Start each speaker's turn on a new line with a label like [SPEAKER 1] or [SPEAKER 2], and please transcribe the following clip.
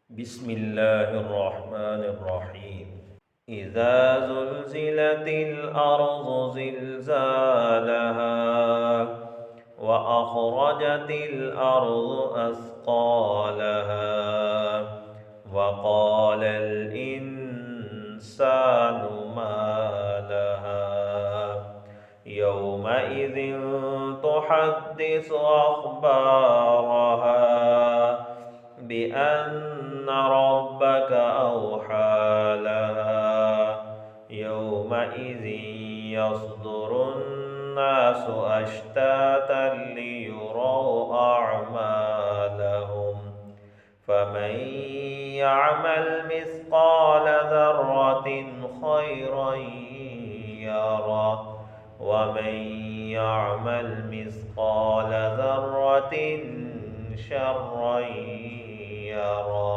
[SPEAKER 1] بسم الله الرحمن الرحيم. إذا زلزلت الأرض زلزالها وأخرجت الأرض أثقالها وقال الإنسان ما لها يومئذ تحدث أخبارها بأن ربك أوحى لها يومئذ يصدر الناس أشتاتا ليروا أعمالهم فمن يعمل مثقال ذرة خيرا يره ومن يعمل مثقال ذرة شرا يره.